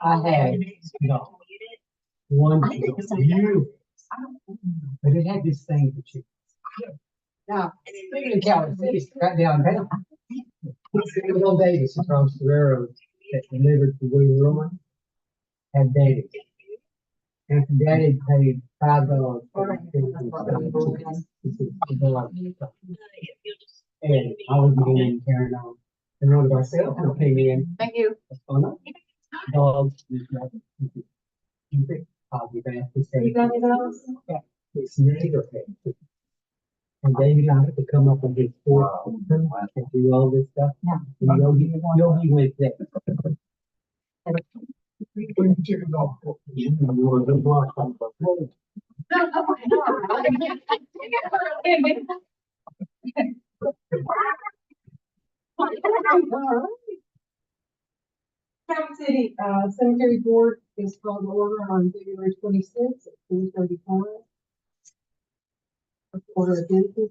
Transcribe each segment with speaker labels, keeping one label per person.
Speaker 1: I had, one beautiful, but it had this thing that you. Now, living in Calvert City, right downtown. Little Davis across the railroad that delivered to William Rowan had Daddy. And Daddy paid $5 for it. And I was beginning to carry on. And one of our salesmen came in.
Speaker 2: Thank you.
Speaker 1: Dogs. I'll be back to say.
Speaker 2: You got any dogs?
Speaker 1: Yeah, it's neighborhood. And David, I have to come up with his fourth and do all this stuff.
Speaker 2: Yeah.
Speaker 1: And Yogi went there.
Speaker 3: Chicken dog.
Speaker 2: Calvert City Cemetery Board is called to order on February 26th at 4:35. Order of business.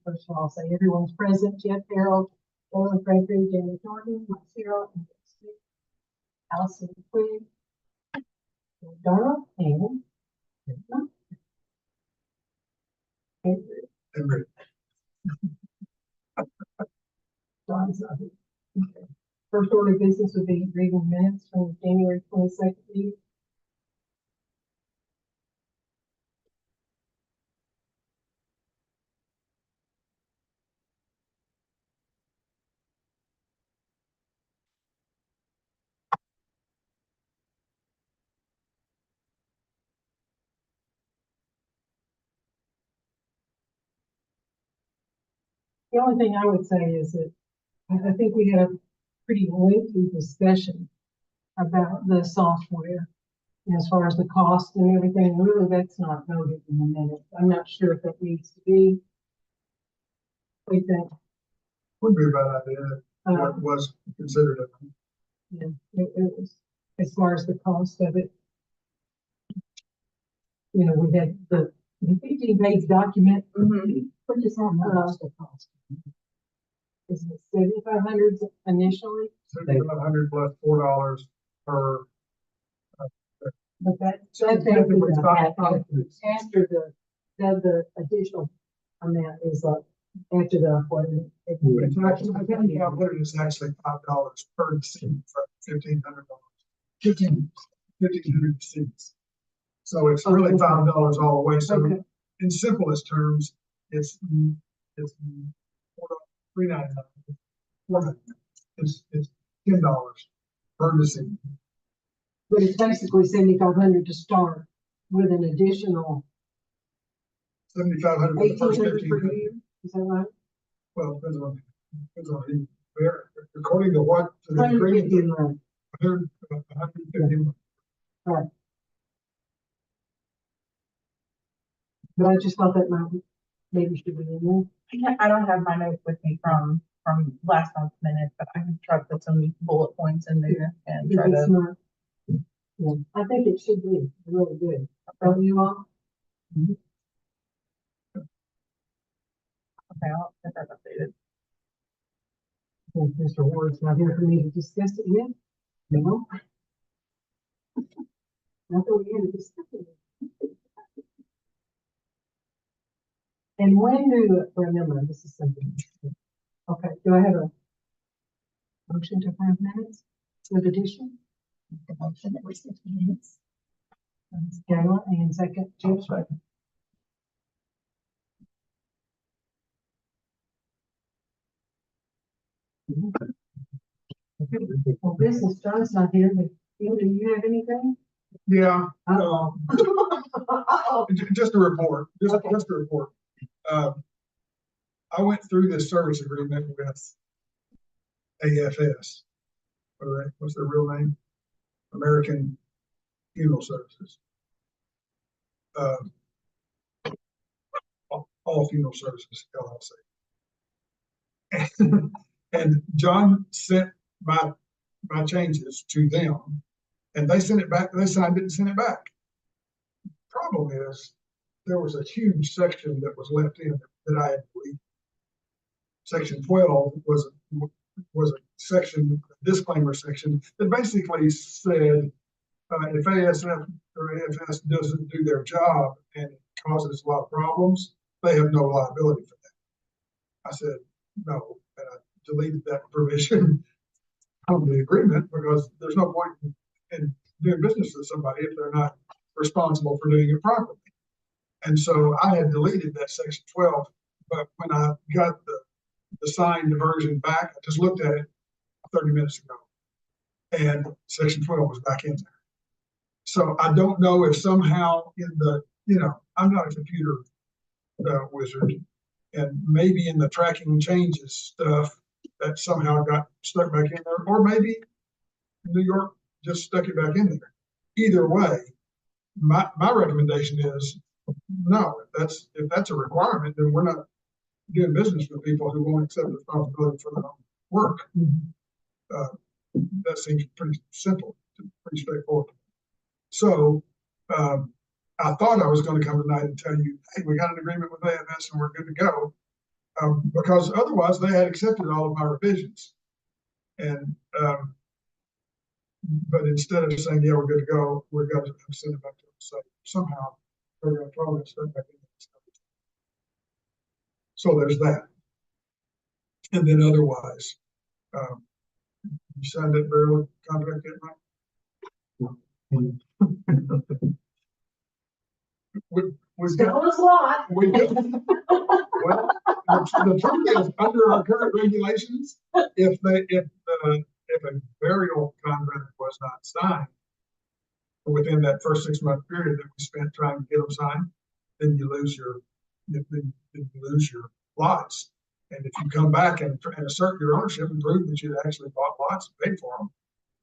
Speaker 2: First of all, I'll say everyone's present. Jeff Harold, Ellen Frederick, Jamie Jordan, Mike Cyril, and Allison Quinn, Dara, and
Speaker 3: Henry.
Speaker 2: John's not here. Okay. First order of business would be reading minutes from January 22nd meeting. The only thing I would say is that I think we had a pretty lengthy discussion about the software. And as far as the cost and everything, really that's not noted in the minutes. I'm not sure if that needs to be. We think,
Speaker 3: Would be a bad idea. What was considered a.
Speaker 2: yeah, it was, as far as the cost of it. You know, we had the 15-page document. Which is how much the cost. Is it 7,500 initially?
Speaker 3: 7,500 plus $4 per.
Speaker 2: But that's
Speaker 3: So it's
Speaker 2: after
Speaker 3: with five
Speaker 2: the, the additional amount is after the, what is it?
Speaker 3: It's actually $5 per seat for $1,500. 1,500 seats. So it's really $5 all the way. So
Speaker 2: Okay.
Speaker 3: in simplest terms, it's $3.99. It's $10 per seat.
Speaker 2: But it's basically 7,500 to start with an additional
Speaker 3: 7,500 for the first
Speaker 2: 1,800 per
Speaker 3: 1,500.
Speaker 2: year, is that right?
Speaker 3: Well, depends on where, according to what, to the agreement,
Speaker 2: 150 a month.
Speaker 3: 150 a month.
Speaker 2: Right. But I just thought that might, maybe should be in there.
Speaker 4: I don't have my notes with me from last month's minutes, but I can try to put some bullet points in there and try
Speaker 2: If it's
Speaker 4: to.
Speaker 2: not, yeah, I think it should be really good. Don't you all?
Speaker 4: Okay, I'll get that updated.
Speaker 2: Since Mr. Ward's not here for me to discuss it yet, you know? I thought we had to discuss it. And when do, remember, this is something. Okay, do I have a motion to approve minutes with addition? The motion that was 50 minutes. Kayla, and second, Jeff. Well, business, John's not here, but do you have anything?
Speaker 3: Yeah,
Speaker 2: Uh-oh.
Speaker 3: just a report,
Speaker 2: Okay.
Speaker 3: just a report. I went through this service agreement with AFS. What's their real name? American Funeral Services. All funeral services, LLC. And John sent my changes to them, and they sent it back. They said I didn't send it back. Problem is, there was a huge section that was left in that I had deleted. Section 12 was a section, disclaimer section, that basically said, if ASF or AFS doesn't do their job and it causes a lot of problems, they have no liability for that. I said, no, and I deleted that provision of the agreement because there's no point in doing business with somebody if they're not responsible for doing it properly. And so I had deleted that section 12, but when I got the signed version back, I just looked at it 30 minutes ago, and section 12 was back in there. So I don't know if somehow in the, I'm not a computer wizard, and maybe in the tracking changes stuff that somehow got stuck back in there, or maybe New York just stuck it back in there. Either way, my recommendation is no. If that's a requirement, then we're not doing business with people who won't accept responsibility for their own work. That seems pretty simple, pretty straightforward. So I thought I was going to come tonight and tell you, hey, we got an agreement with AFS and we're good to go, because otherwise they had accepted all of my revisions. And but instead of saying, yeah, we're good to go, we're going to send it back to them. So somehow they're going to throw that stuff back in. So there's that. And then otherwise, you signed that burial contract yet, Mike? We've got,
Speaker 2: was a lot.
Speaker 3: we got, well, the truth is, under our current regulations, if a burial contract was not signed within that first 6-month period that we spent trying to get them signed, then you lose your lots. And if you come back and assert your ownership and prove that you actually bought lots and paid for them,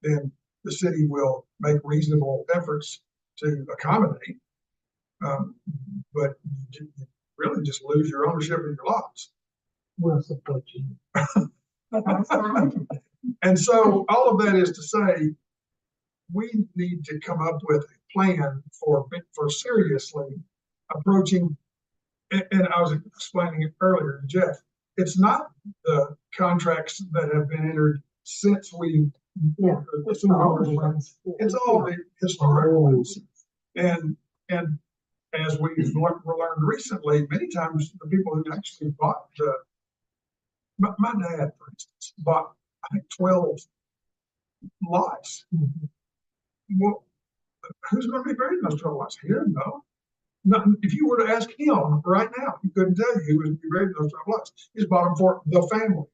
Speaker 3: then the city will make reasonable efforts to accommodate. But you really just lose your ownership of your lots.
Speaker 2: We'll support you.
Speaker 3: And so all of that is to say, we need to come up with a plan for seriously approaching, and I was explaining it earlier to Jeff, it's not the contracts that have been entered since we, it's all the historic ones. And as we've learned recently, many times the people who actually bought my dad, for instance, bought, I think, 12 lots. Well, who's going to be buried in those 12 lots? He doesn't know. If you were to ask him right now, he couldn't tell you who was going to be buried in those 12 lots. He's bought them for the family.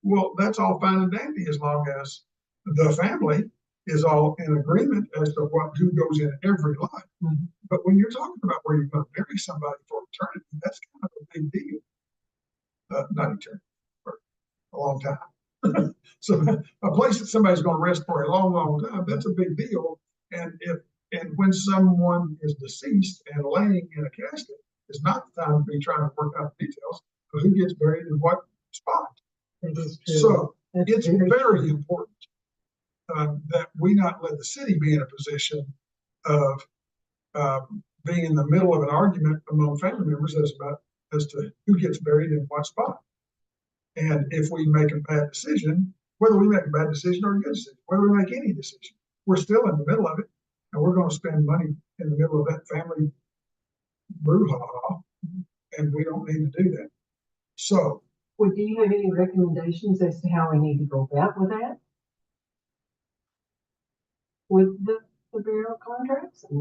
Speaker 3: Well, that's all fine and dandy as long as the family is all in agreement as to who goes in every lot. But when you're talking about where you're going to bury somebody for eternity, that's kind of a big deal. Not eternity, for a long time. So a place that somebody's going to rest for a long, long time, that's a big deal. And when someone is deceased and laying in a casket, it's not the time to be trying to work out the details of who gets buried in what spot. So it's very important that we not let the city be in a position of being in the middle of an argument among family members as to who gets buried in what spot. And if we make a bad decision, whether we make a bad decision or a good decision, whether we make any decision, we're still in the middle of it, and we're going to spend money in the middle of that family brouhaha, and we don't need to do that. So,
Speaker 2: well, do you have any recommendations as to how we need to go about with that? With the burial contracts, I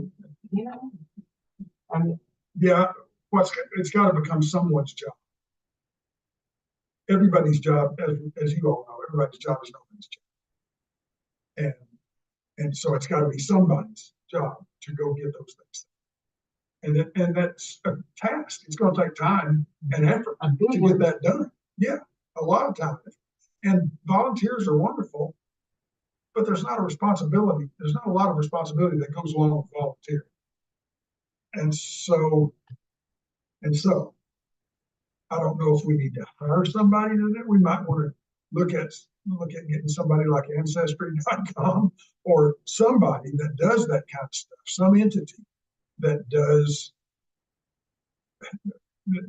Speaker 2: mean,
Speaker 3: yeah, it's got to become someone's job. Everybody's job, as you all know, everybody's job is nobody's job. And so it's got to be somebody's job to go get those things. And that's a task. It's going to take time and effort to get that done. Yeah, a lot of time. And volunteers are wonderful, but there's not a responsibility. There's not a lot of responsibility that goes along with volunteering. And so, I don't know if we need to hire somebody to do it. We might want to look at getting somebody like Ancestry.com or somebody that does that kind of stuff, some entity that does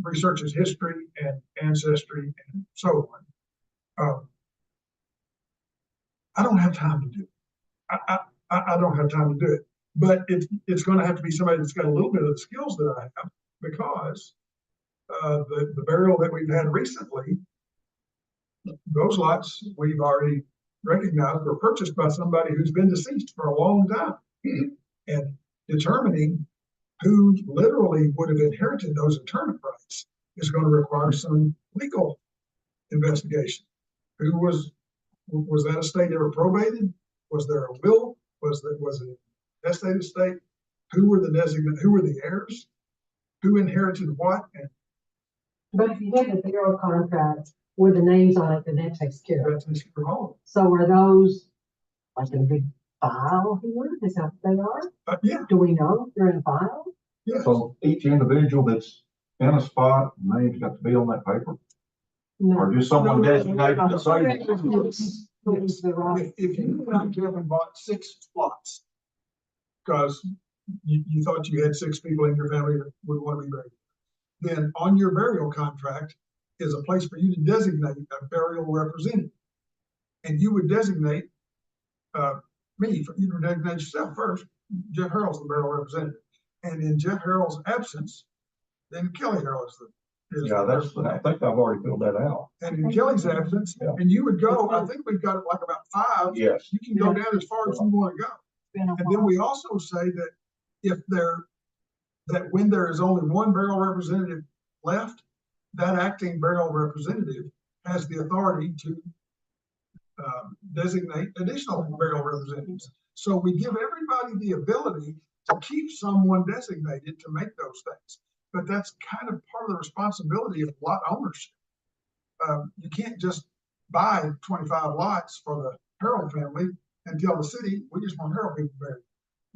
Speaker 3: researches history and ancestry and so on. I don't have time to do it. I don't have time to do it. But it's gonna have to be somebody that's got a little bit of the skills that I have, because the burial that we've had recently, those lots we've already recognized were purchased by somebody who's been deceased for a long time. And determining who literally would have inherited those internment rights is going to require some legal investigation. Who was that estate ever probated? Was there a will? Was it a testated estate? Who were the heirs? Who inherited what? And
Speaker 2: But if you have a burial contract with the names on it, then that takes care of it.
Speaker 3: that's Mr. Hall.
Speaker 2: So are those like in a big file here? Is that what they are?
Speaker 3: Yeah,
Speaker 2: Do we know if they're in a file?
Speaker 3: yeah.
Speaker 5: So each individual that's in a spot, name's got to be on that paper, or just someone designated to say.
Speaker 3: If you went up and bought 6 plots, because you thought you had 6 people in your family that would want to be buried, then on your burial contract is a place for you to designate a burial representative. And you would designate me, you would designate yourself first. Jeff Harrell's the burial representative. And in Jeff Harrell's absence, then Kelly Harrell is the.
Speaker 5: Yeah, I think I've already filled that out.
Speaker 3: And in Kelly's absence,
Speaker 5: Yeah.
Speaker 3: and you would go, I think we've got it like about 5.
Speaker 5: Yes.
Speaker 3: You can go down as far as you want to go. And then we also say that that when there is only one burial representative left, that acting burial representative has the authority to designate additional burial representatives. So we give everybody the ability to keep someone designated to make those things. But that's kind of part of the responsibility of lot ownership. You can't just buy 25 lots for the Harrell family and tell the city, we just want Harrell people buried.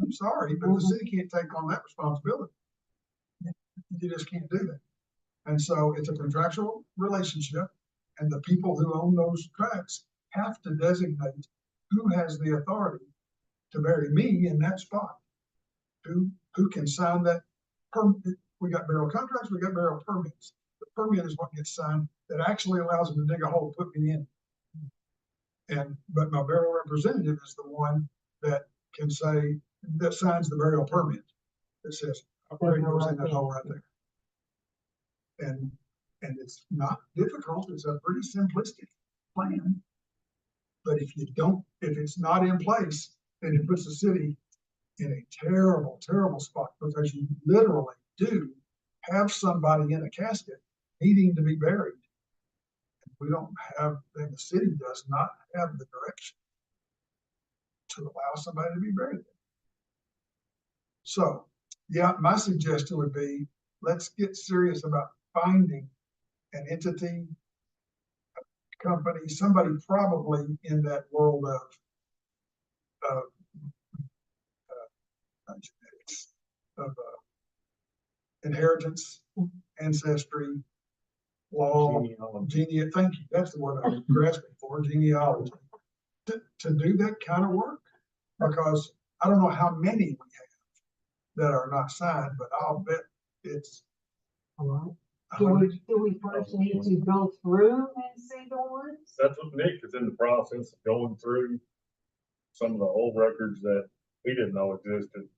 Speaker 3: I'm sorry, but the city can't take on that responsibility. You just can't do that. And so it's a contractual relationship, and the people who own those tracts have to designate who has the authority to bury me in that spot. Who can sign that permit? We got burial contracts, we got burial permits. The permit is what gets signed that actually allows them to dig a hole, put me in. But my burial representative is the one that can say, that signs the burial permit. That says, I'll bury yours in that hole right there. And it's not difficult, it's a pretty simplistic plan. But if it's not in place, then it puts the city in a terrible, terrible spot, because you literally do have somebody in a casket needing to be buried. We don't have, and the city does not have the direction to allow somebody to be buried there. So, yeah, my suggestion would be, let's get serious about finding an entity, a company, somebody probably in that world of genetics, of inheritance, ancestry, law, genealogy. Thank you. That's the word I was grasping for, genealogy. To do that kind of work, because I don't know how many we have that are not signed, but I'll bet it's.
Speaker 2: Do we first need to go through and see the ones?
Speaker 6: That's what Nick is in the process of going through some of the old records that he didn't know existed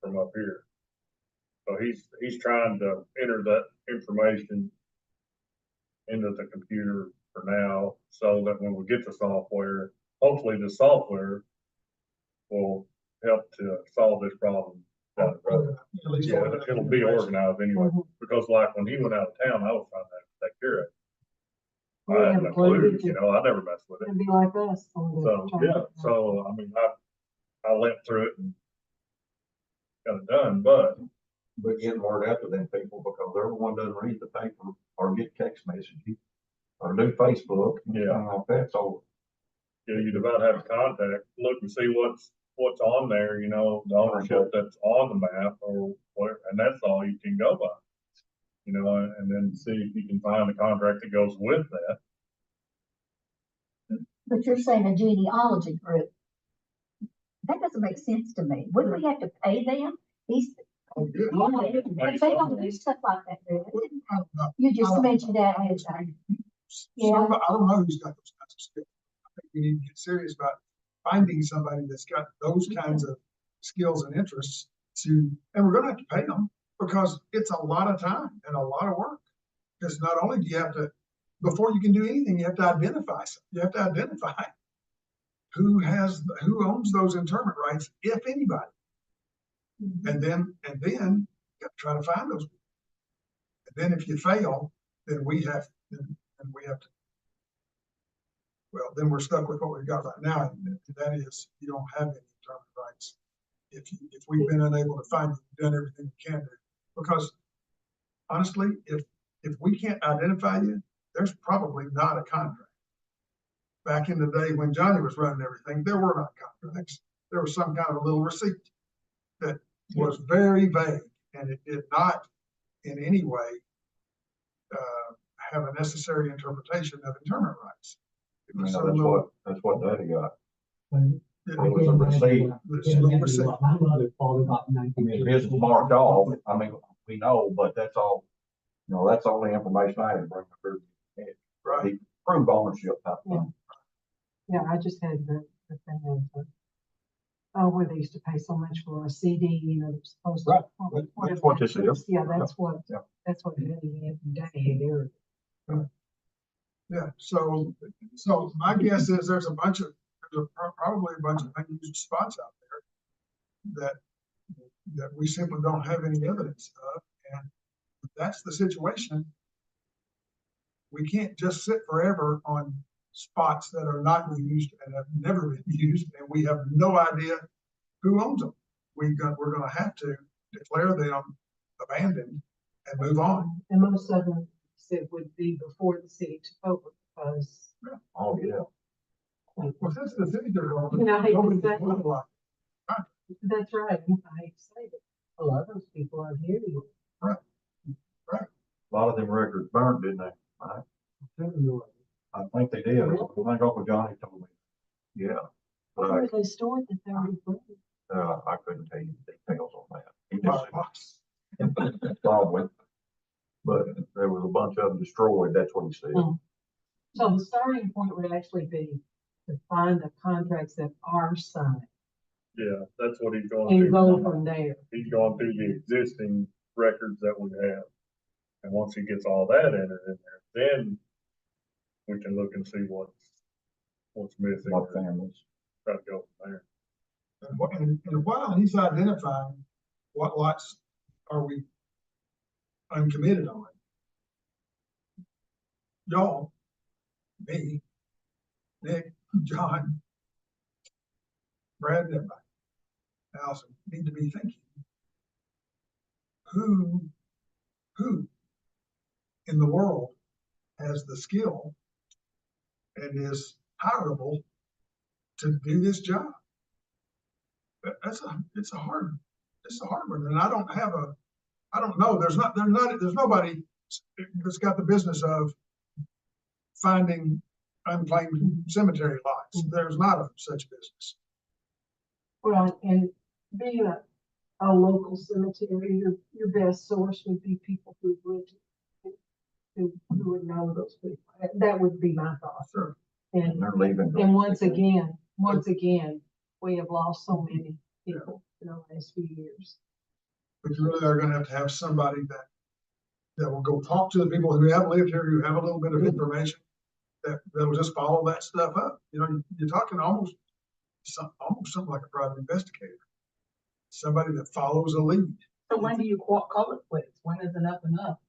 Speaker 6: from up here. So he's trying to enter that information into the computer for now, so that when we get the software, hopefully the software will help to solve this problem down the road. Yeah, it'll be organized anyway, because like when he went out of town, I was trying to take care of it. I had no clue, I never messed with it.
Speaker 2: It'd be like us.
Speaker 6: So, yeah, so, I mean, I went through it and got it done, but
Speaker 5: getting word out to them people, because everyone doesn't read the paper or get text messages or do Facebook.
Speaker 6: Yeah.
Speaker 5: Like that. So
Speaker 6: yeah, you'd about have a contact, look and see what's on there, the ownership that's on the map or whatever, and that's all you can go by. And then see if you can find a contract that goes with that.
Speaker 7: But you're saying a genealogy group. That doesn't make sense to me. Wouldn't we have to pay them? But they don't do stuff like that, do they?
Speaker 3: I don't know.
Speaker 7: You just mentioned that as
Speaker 3: I don't know who's got those kinds of skills. I think we need to get serious about finding somebody that's got those kinds of skills and interests and we're gonna have to pay them because it's a lot of time and a lot of work. Because not only do you have to, before you can do anything, you have to identify who owns those interment rights, if anybody. And then you have to try to find those people. And then if you fail, then we have to, well, then we're stuck with what we've got right now. And that is, you don't have any interment rights. If we've been unable to find you, we've done everything we can do. Because honestly, if we can't identify you, there's probably not a contract. Back in the day when Johnny was running everything, there were not contracts. There was some kind of a little receipt that was very vague, and it did not in any way have a necessary interpretation of interment rights. It was some little,
Speaker 5: That's what Daddy got.
Speaker 3: it
Speaker 1: I
Speaker 3: was
Speaker 1: can't
Speaker 3: a
Speaker 1: imagine
Speaker 3: receipt.
Speaker 1: what my mother called about
Speaker 5: I mean,
Speaker 1: 19.
Speaker 5: his is marked off. I mean, we know, but that's all, that's all the information I had to bring through.
Speaker 3: Right.
Speaker 5: He proved ownership type thing.
Speaker 2: Yeah, I just had the thing of, where they used to pay so much for a CD, they're supposed to.
Speaker 5: Right. That's what this is.
Speaker 2: Yeah, that's what it is.
Speaker 3: Yeah, so my guess is there's probably a bunch of unused spots out there that we simply don't have any evidence of, and if that's the situation, we can't just sit forever on spots that are not used and have never been used, and we have no idea who owns them. We're gonna have to declare them abandoned and move on.
Speaker 2: And most of them said would be before the city took over, because.
Speaker 5: Oh, yeah.
Speaker 3: Well, since the city took over,
Speaker 2: You know, I hate to
Speaker 3: nobody's
Speaker 2: say it.
Speaker 3: doing a lot.
Speaker 2: That's right, I hate to say it, a lot of those people are here.
Speaker 5: A lot of them records burned, didn't they? I think they did. I think Uncle Johnny told me. Yeah. But
Speaker 2: Where they stored that they were burned.
Speaker 5: I couldn't tell you the details on that. He just said, probably. But there was a bunch of them destroyed. That's what he said.
Speaker 2: So the starting point would actually be to find the contracts that are signed
Speaker 6: Yeah, that's what he's going
Speaker 2: and
Speaker 6: to
Speaker 2: go
Speaker 6: do.
Speaker 2: from there.
Speaker 6: He's going through the existing records that we have. And once he gets all that entered in there, then we can look and see what's missing.
Speaker 5: What
Speaker 6: and
Speaker 5: families?
Speaker 6: Try to go from there.
Speaker 3: And while he's identifying what lots are we uncommitted on, y'all, me, Nick, John, Brad, and everybody, Allison, need to be thinking, who in the world has the skill and is hireable to do this job? It's a hard one, and I don't know. There's nobody that's got the business of finding unclaimed cemetery lots. There's not a such business.
Speaker 2: Well, and being a local cemetery, your best source would be people who would know those people. That would be my thought.
Speaker 3: Sure.
Speaker 2: And
Speaker 5: They're leaving.
Speaker 2: once again, we have lost so many people in the last few years.
Speaker 3: But you really are gonna have to have somebody that will go talk to the people who have lived here, who have a little bit of information, that will just follow that stuff up. You're talking almost something like a private investigator. Somebody that follows a lead.
Speaker 4: So when do you call it quits? When is enough enough?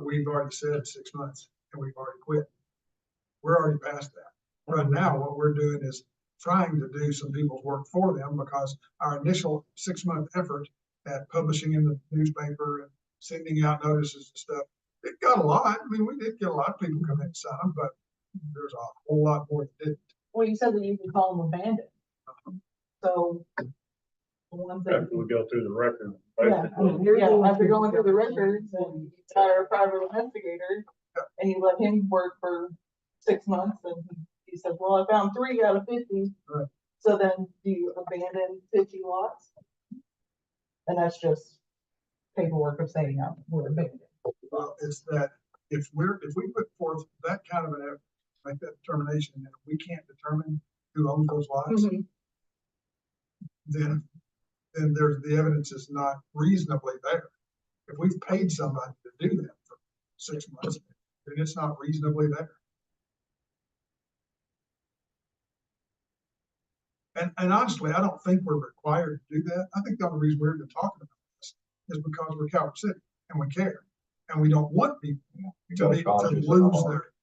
Speaker 3: We've already said 6 months, and we've already quit. We're already past that. Right now, what we're doing is trying to do some people's work for them, because our initial 6-month effort at publishing in the newspaper and sending out notices and stuff, it got a lot. I mean, we did get a lot of people come in and sign, but there's a whole lot more that didn't.
Speaker 4: Well, you said that you can call them abandoned. So the ones that.
Speaker 6: After we go through the record,
Speaker 4: Yeah,
Speaker 6: basically.
Speaker 4: after going through the records and you hire a private investigator and you let him work for 6 months and he says, well, I found 3 out of 50.
Speaker 3: Right.
Speaker 4: So then do you abandon 50 lots? And that's just paperwork of saying we're abandoned.
Speaker 3: Well, it's that if we put forth that kind of an effort, make that determination, and if we can't determine who owns those lots,
Speaker 4: Mhm.
Speaker 3: then there's, the evidence is not reasonably there. If we've paid somebody to do that for 6 months, then it's not reasonably there. And honestly, I don't think we're required to do that. I think the only reason we're even talking about this is because we're Calvert City and we care. And we don't want people to lose their,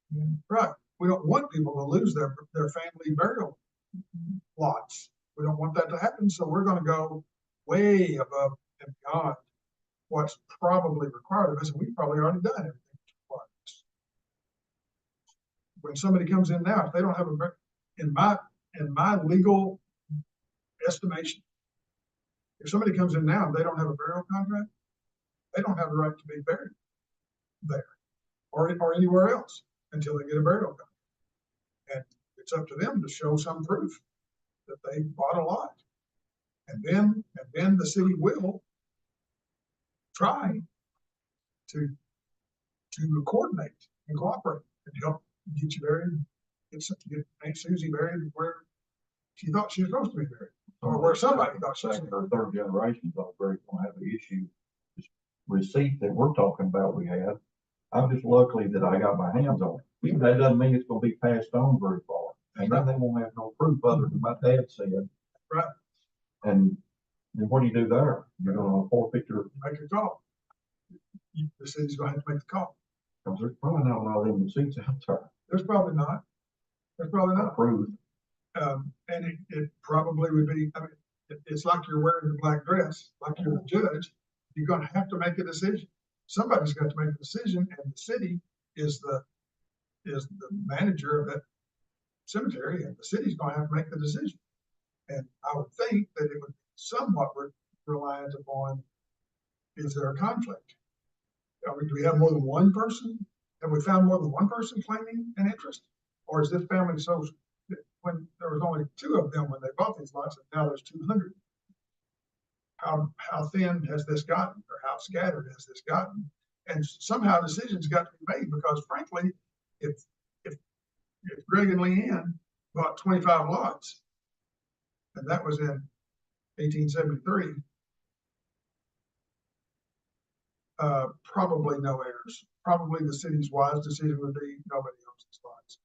Speaker 3: right. We don't want people to lose their family burial lots. We don't want that to happen. So we're gonna go way above and beyond what's probably required of us. And we've probably already done everything that's required of us. When somebody comes in now, if they don't have in my legal estimation, if somebody comes in now and they don't have a burial contract, they don't have the right to be buried there or anywhere else until they get a burial contract. And it's up to them to show some proof that they bought a lot. And then the city will try to coordinate and cooperate and help get you buried, get Aunt Susie buried where she thought she was supposed to be buried, or where somebody thought she was.
Speaker 5: Second or third generations of very gonna have an issue. This receipt that we're talking about, we have, I'm just lucky that I got my hands on it. That doesn't mean it's gonna be passed on very far. And then they won't have no proof other than my dad said.
Speaker 3: Right.
Speaker 5: And then what do you do there? You're gonna forfeit your,
Speaker 3: Make a call. The city's gonna have to make the call.
Speaker 5: because there's probably not a lot of them receipts out there.
Speaker 3: There's probably not. There's probably not.
Speaker 5: Approved.
Speaker 3: And it probably would be, I mean, it's like you're wearing the black dress, like you're the judge. You're gonna have to make a decision. Somebody's got to make a decision, and the city is the manager of that cemetery, and the city's gonna have to make the decision. And I would think that it would be somewhat reliant upon, is there a conflict? I mean, do we have more than one person? Have we found more than one person claiming an interest? Or is this family so, when there was only 2 of them when they bought these lots, and now there's 200? How thin has this gotten, or how scattered has this gotten? And somehow decisions got to be made, because frankly, if Greg and Leanne bought 25 lots, and that was in 1873, probably no heirs. Probably the city's wise decision would be nobody owns these lots.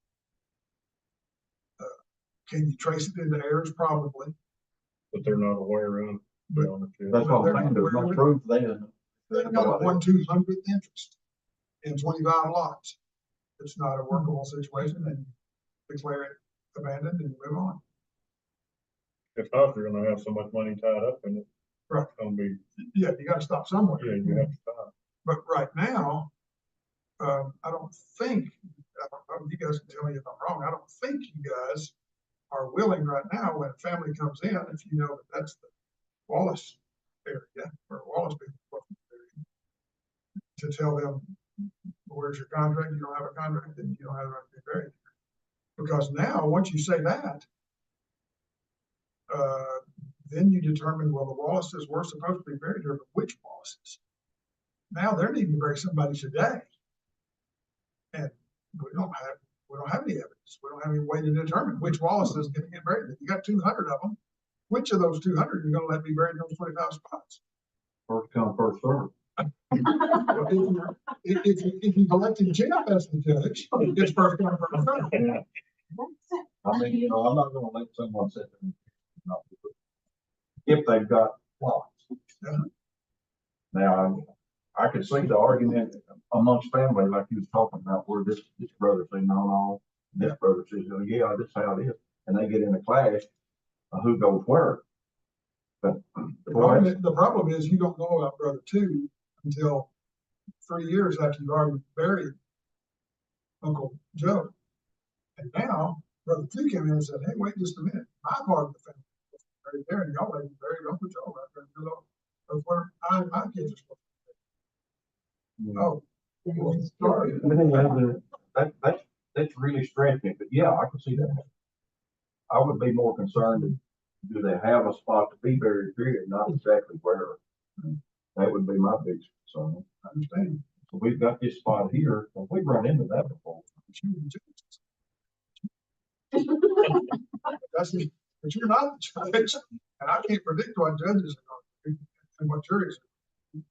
Speaker 3: Can you trace it into heirs? Probably.
Speaker 6: But they're not aware of.
Speaker 3: But
Speaker 5: That's what I'm saying, there's no proof then.
Speaker 3: they've got a 1/200th interest in 25 lots. It's not a workable situation, and declare it abandoned and move on.
Speaker 6: If not, you're gonna have so much money tied up in it.
Speaker 3: Right.
Speaker 6: It's gonna be,
Speaker 3: Yeah, you gotta stop somewhere.
Speaker 6: yeah, you have to stop.
Speaker 3: But right now, I don't think, I don't know, you guys can tell me if I'm wrong, I don't think you guys are willing right now, when a family comes in, if you know that that's the Wallace area, or Wallace people, to tell them, where's your contract? You don't have a contract, then you don't have the right to be buried. Because now, once you say that, then you determine, well, the Wallaces were supposed to be buried here, but which Wallaces? Now they're needing to bury somebody today. And we don't have any evidence. We don't have any way to determine which Wallace is going to get buried. If you got 200 of them, which of those 200 you're going to let be buried in those 25 spots?
Speaker 5: First come, first served.
Speaker 3: If you elected Jeff as the judge, it's first come, first served.
Speaker 5: I mean, you know, I'm not gonna let someone sit there and not do it. If they've got lots.
Speaker 3: Yeah.
Speaker 5: Now, I could see the argument amongst family, like you was talking about, where this brother says, no, this brother says, oh, yeah, this is how it is, and they get in a clash of who goes where. But
Speaker 3: The problem is you don't know about brother 2 until 3 years after you've already buried Uncle Joe. And now brother 2 came in and said, hey, wait just a minute, my part of the family is right there, and y'all ladies buried Uncle Joe right there below. That's where my kids are supposed to be. Oh, sorry.
Speaker 5: That's really stretching, but yeah, I can see that. I would be more concerned, do they have a spot to be buried, period, not exactly where. That would be my biggest concern.
Speaker 3: I understand.
Speaker 5: So we've got this spot here, and we've run into that before.
Speaker 3: That's, but you're not the judge, and I can't predict what judges are going to do and what juries are.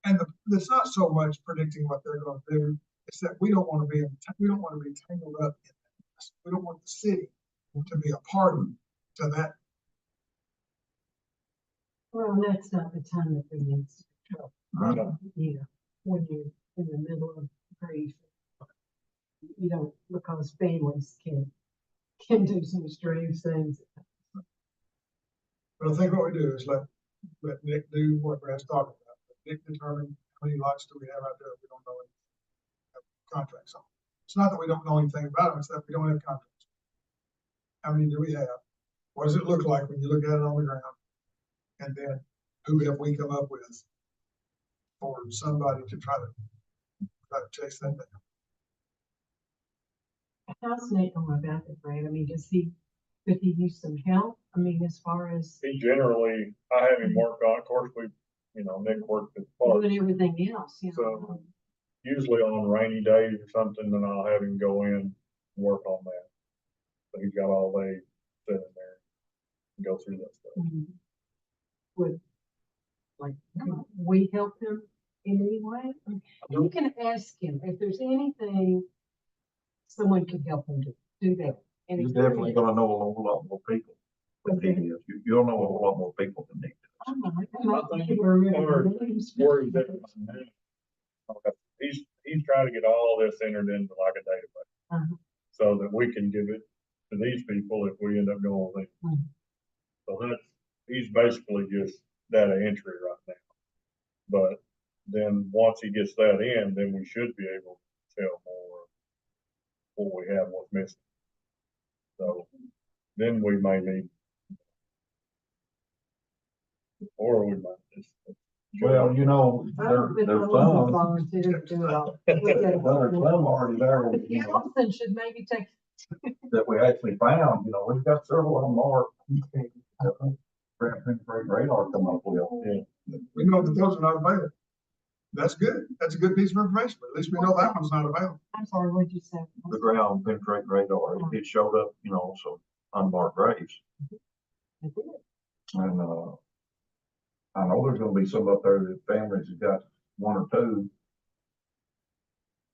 Speaker 3: And it's not so much predicting what they're going to do, it's that we don't want to be, we don't want to be tangled up in that. We don't want the city to be a party to that.
Speaker 2: Well, that's not the time that we need to,
Speaker 5: Right.
Speaker 2: you know, when you're in the middle of grief. You know, because families can do some strange things.
Speaker 3: But I think what we do is let Nick do what Brad's talking about. Let Nick determine how many lots do we have out there, we don't know any contracts on. It's not that we don't know anything about them, it's that we don't have contracts. How many do we have? What does it look like when you look at it on the ground? And then who have we come up with for somebody to try to chase that down?
Speaker 2: How's Nate going about it, Brad? I mean, could he use some help? I mean, as far as
Speaker 6: He generally, I have him work on, of course, Nick worked at park.
Speaker 2: doing everything else, you know?
Speaker 6: So usually on rainy days or something, then I'll have him go in and work on that. So he's got all day sitting there and go through that stuff.
Speaker 2: Mhm. Would, like, could we help him in any way? I mean, you can ask him if there's anything someone could help him do that. And
Speaker 5: You're
Speaker 2: if there
Speaker 5: definitely
Speaker 2: is,
Speaker 5: gonna know a whole lot more people than he is. You'll know a whole lot more people than Nick.
Speaker 2: I don't know, I
Speaker 6: I think
Speaker 2: can't remember
Speaker 6: part
Speaker 2: the names.
Speaker 6: Where he's at now, he's trying to get all this entered into like a database.
Speaker 2: Uh-huh.
Speaker 6: So that we can give it to these people if we end up going with them.
Speaker 2: Mhm.
Speaker 6: So he's basically just data entry right now. But then once he gets that in, then we should be able to tell more what we have, what's missing. So then we may need, or we might just.
Speaker 5: Well, you know,
Speaker 2: I don't think
Speaker 5: there's
Speaker 2: I want to
Speaker 5: some,
Speaker 2: volunteer to do it all.
Speaker 5: there's some already there, you know,
Speaker 2: Allison should maybe take,
Speaker 5: that we actually found, you know, we've got several of them marked. Radar come up with.
Speaker 3: We know that those are not available. That's good. That's a good piece of information, but at least we know that one's not available.
Speaker 2: I'm sorry, what'd you say?
Speaker 5: The ground penetrating radar, it showed up, you know, some unmarked graves. And, I know there's gonna be some up there that families have got one or two,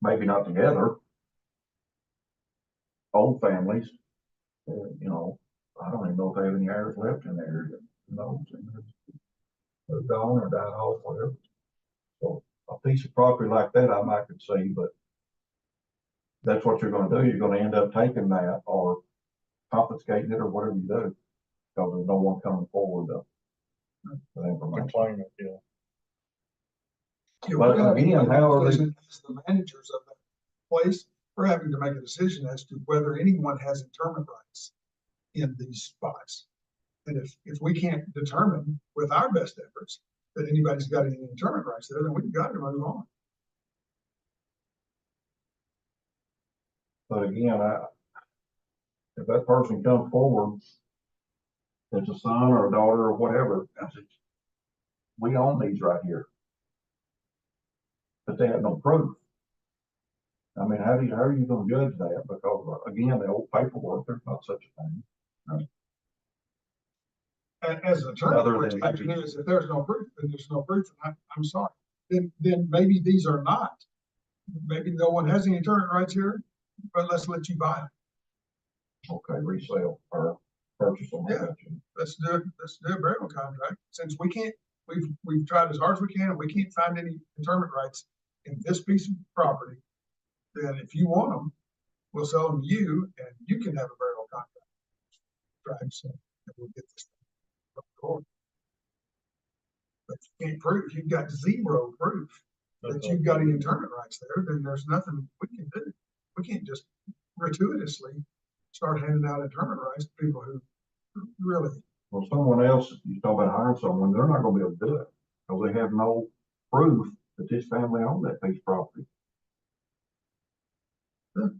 Speaker 5: maybe not together. Old families, you know, I don't even know if they have any heirs left in the area, you know, they're gone or died off, whatever. So a piece of property like that, I might could see, but that's what you're gonna do. You're gonna end up taking that or confiscating it or whatever you do. Because there's no one coming forward with information.
Speaker 6: Claim it, yeah.
Speaker 3: Yeah,
Speaker 5: But
Speaker 3: we're gonna
Speaker 5: again,
Speaker 3: make a
Speaker 5: how are they-
Speaker 3: decision as the managers of that place, we're having to make a decision as to whether anyone has interment rights in these spots. And if we can't determine with our best efforts that anybody's got any interment rights there, then we've got to move on.
Speaker 5: But again, if that person comes forward, it's a son or a daughter or whatever, I said, we own these right here. But they have no proof. I mean, how are you gonna judge that? Because again, the old paperwork, there's not such a thing.
Speaker 3: As an attorney,
Speaker 5: Other
Speaker 3: what
Speaker 5: than
Speaker 3: you have to
Speaker 5: maybe-
Speaker 3: do is if there's no proof, then there's no proof, and I'm sorry. Then maybe these are not. Maybe no one has any interment rights here, but let's let you buy it.
Speaker 5: Okay, resale or purchase them.
Speaker 3: Yeah. Let's do a burial contract. Since we can't, we've tried as hard as we can, and we can't find any interment rights in this piece of property. Then if you want them, we'll sell them to you and you can have a burial contract. Right, so and we'll get this thing from the court. But you can't prove, you've got zero proof that you've got any interment rights there, then there's nothing we can do. We can't just gratuitously start handing out interment rights to people who really,
Speaker 5: Well, someone else, you talk about hiring someone, they're not gonna be able to do it, because they have no proof that this family owned that piece of property.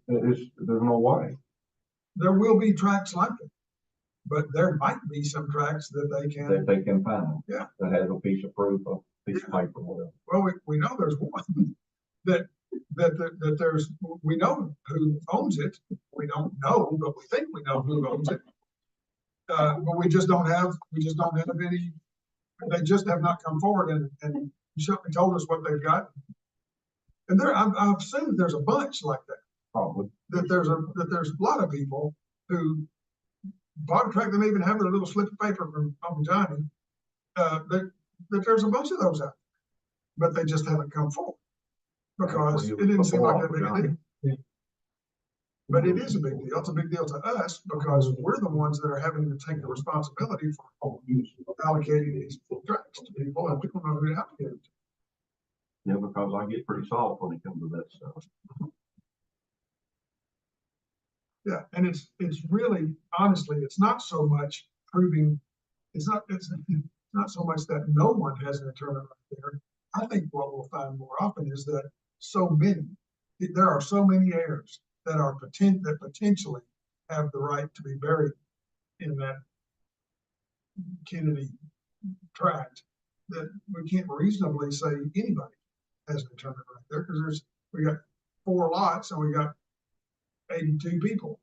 Speaker 5: There's no way.
Speaker 3: there will be tracts like it. But there might be some tracts that they
Speaker 5: That
Speaker 3: can,
Speaker 5: they can find.
Speaker 3: Yeah.
Speaker 5: That has a piece of proof, a piece of paper, whatever.
Speaker 3: well, we know there's one that that there's, we know who owns it. We don't know, but we think we know who owns it. But we just don't have any, they just have not come forward and told us what they've got. And I assume there's a bunch like that.
Speaker 5: Probably.
Speaker 3: That there's a lot of people who bought a tract, they may even have their little slip of paper from Uncle Johnny. That there's a bunch of those out there, but they just haven't come forward. Because it didn't seem like a big deal.
Speaker 1: Yeah.
Speaker 3: But it is a big deal. It's a big deal to us because we're the ones that are having to take the responsibility for allocating these tracts to people, and we don't know who to allocate it to.
Speaker 5: Yeah, because I get pretty soft when it comes to that stuff.
Speaker 3: Yeah, and it's really, honestly, it's not so much proving, it's not so much that no one has an attorney right there. I think what we'll find more often is that there are so many heirs that potentially have the right to be buried in that Kennedy tract, that we can't reasonably say anybody has an attorney right there, because we got 4 lots and we got 82 people.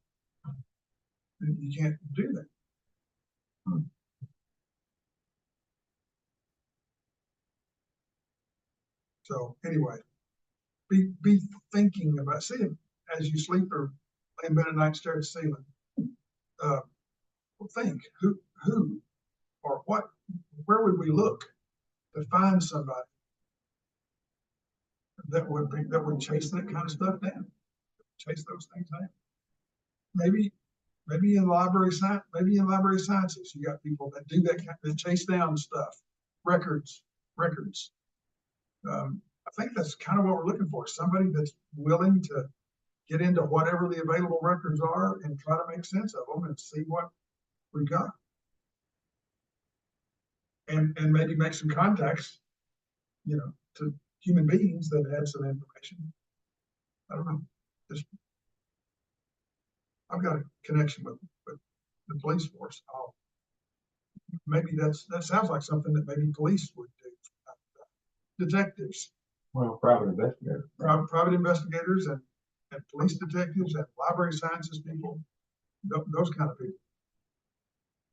Speaker 3: And you can't do that. So anyway, be thinking about, seeing as you sleep or lay in bed at night, stare at the ceiling. Think who or what, where would we look to find somebody that would chase that kind of stuff down, chase those things down. Maybe in library sciences, you got people that do that chase down stuff, records. I think that's kind of what we're looking for. Somebody that's willing to get into whatever the available records are and try to make sense of them and see what we got. And maybe make some contacts, to human beings that have some information. I don't know. I've got a connection with the police force. Maybe that sounds like something that maybe police would do. Detectives.
Speaker 5: Well, private investigators.
Speaker 3: Private investigators and police detectives and library sciences people, those kind of people.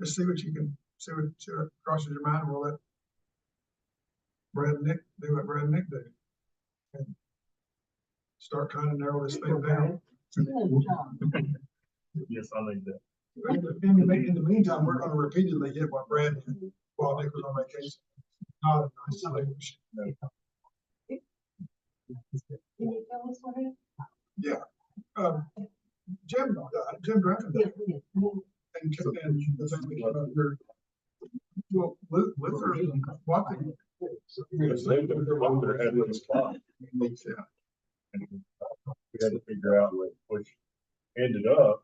Speaker 3: Just see what crosses your mind, and we'll let Brad and Nick do what Brad and Nick do. And start trying to narrow this thing down.
Speaker 6: Yes, I need that.
Speaker 3: In the meantime, we're going to repeatedly hit what Brad did while Nick was on vacation. Not a nice language.
Speaker 2: Can you tell us what happened?
Speaker 3: Yeah. Jim Griffin died. And the thing about Luther, what
Speaker 6: Yes, Luther had little spot.
Speaker 3: yeah.
Speaker 6: And we had to figure out which ended up,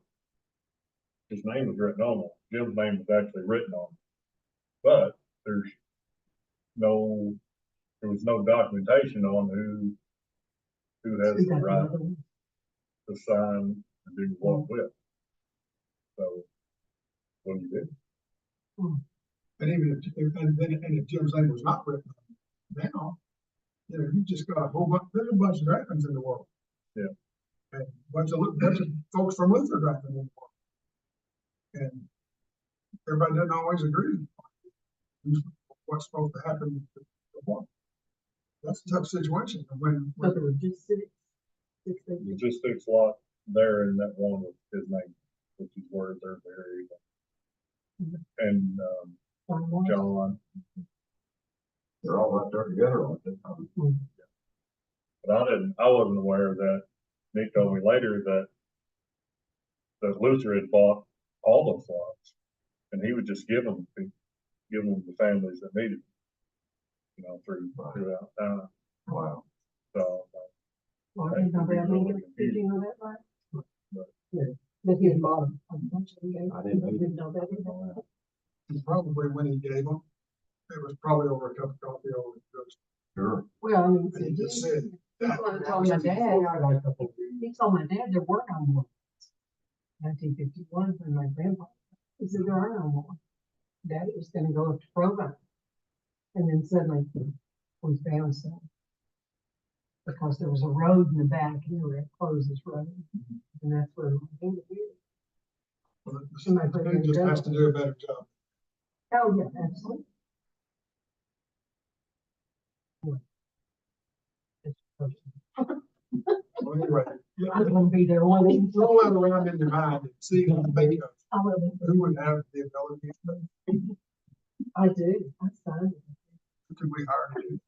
Speaker 6: his name was written on it. Jim's name was actually written on it. But there was no documentation on who has the right to sign and do what with. So what do you do?
Speaker 3: And even if Jim's name was not written on now, you just got there's a bunch of Dragons in the world.
Speaker 6: Yeah.
Speaker 3: And a bunch of folks from Luther Dragon in the world. And everybody doesn't always agree on what's supposed to happen to what. That's a tough situation. When
Speaker 2: But there were just six
Speaker 6: There's just 6 lots there in that one with his name, which is where they're buried. And John.
Speaker 5: They're all right there together on it.
Speaker 6: But I wasn't aware that Nick told me later that Luther had bought all those lots, and he would just give them to the families that needed them, throughout town.
Speaker 5: Wow.
Speaker 6: So,
Speaker 2: Well, I didn't know that. Did you know that, right? That he had bought a bunch of them.
Speaker 5: I didn't
Speaker 2: know that.
Speaker 3: probably when he gave them, it was probably over a cup of coffee over the coast.
Speaker 5: Sure.
Speaker 2: Well, I mean,
Speaker 3: And he just said,
Speaker 2: he told my dad there were no more. 1951 when my grandpa, he said there are no more. Daddy was gonna go up to Provo. And then suddenly we found some. because there was a road in the back here that closes road. And that's where.
Speaker 3: Well, the
Speaker 2: Somebody put it in
Speaker 3: superintendent just has to
Speaker 2: there.
Speaker 3: do a better job.
Speaker 2: Oh, yeah, absolutely.
Speaker 3: Well, anyway, yeah,
Speaker 2: I was gonna be there one day.
Speaker 3: roll that around in your mind and see, and think of
Speaker 2: I will.
Speaker 3: who would have the ability,
Speaker 2: I do, I signed it.
Speaker 3: who could we hire to do?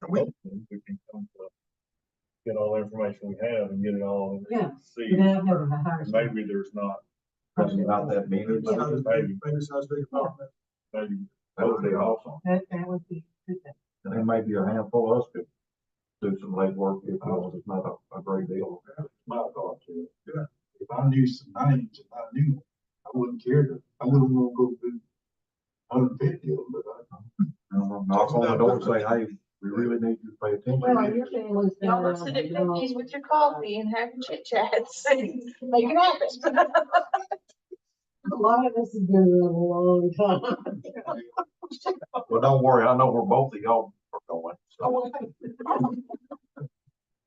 Speaker 3: And we,
Speaker 6: We can come to get all the information we have and get it all.
Speaker 2: Yeah,
Speaker 6: See,
Speaker 2: without having to hire.
Speaker 6: and
Speaker 2: somebody.
Speaker 6: maybe there's not,
Speaker 5: That's not that many,
Speaker 3: maybe
Speaker 6: Yeah.
Speaker 3: it's not as big a problem.
Speaker 6: maybe,
Speaker 5: that would be awesome.
Speaker 2: That would be good.
Speaker 5: And then maybe a handful of us could do some legwork if it's not a great deal.
Speaker 8: My thought to it.
Speaker 3: Yeah.
Speaker 8: If I knew some names and I knew, I wouldn't care to, I wouldn't want to go do 150 of them, but
Speaker 5: Knock on the door and say, hey, we really need you to pay attention.
Speaker 2: Well, your family's.
Speaker 4: Y'all go sit at Peggy's with your coffee and have your chit chats and make it happen.
Speaker 2: A lot of us have been around a long time.
Speaker 5: Well, don't worry, I know where both of y'all are going. So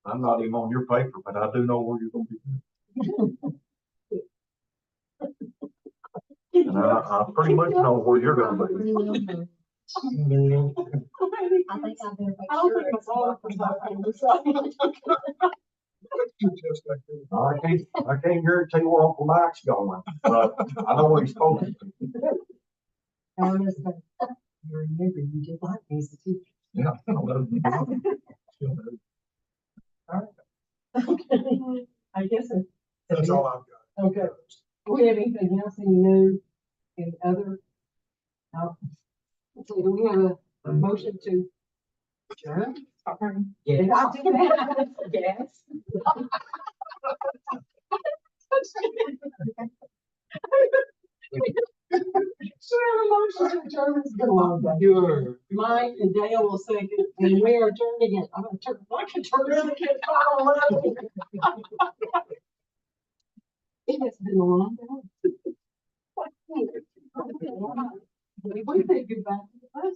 Speaker 5: I'm not even on your paper, but I do know where you're gonna be. And I pretty much know where you're gonna be.
Speaker 7: I think I better make
Speaker 2: I don't
Speaker 7: sure.
Speaker 2: think it's all of us.
Speaker 3: Just like that.
Speaker 5: I can't guarantee where Uncle Mike's going, but I know where he's supposed to be.
Speaker 2: Ernest, I remember you did like me as a teacher.
Speaker 5: Yeah. I know. Still do.
Speaker 2: I guess.
Speaker 3: That's all I've got.
Speaker 2: Okay. Do we have anything else, any new, any other? No. Okay, do we have a motion to adjourn?
Speaker 1: Yeah.
Speaker 2: Did I do that? Yes. Should have a motion to adjourn, it's been a long day.
Speaker 1: Sure.
Speaker 2: Mike and Dale will second, and we are adjourned again. I'm gonna turn, I can turn around and get caught. It has been a long day. We say goodbye to the bus.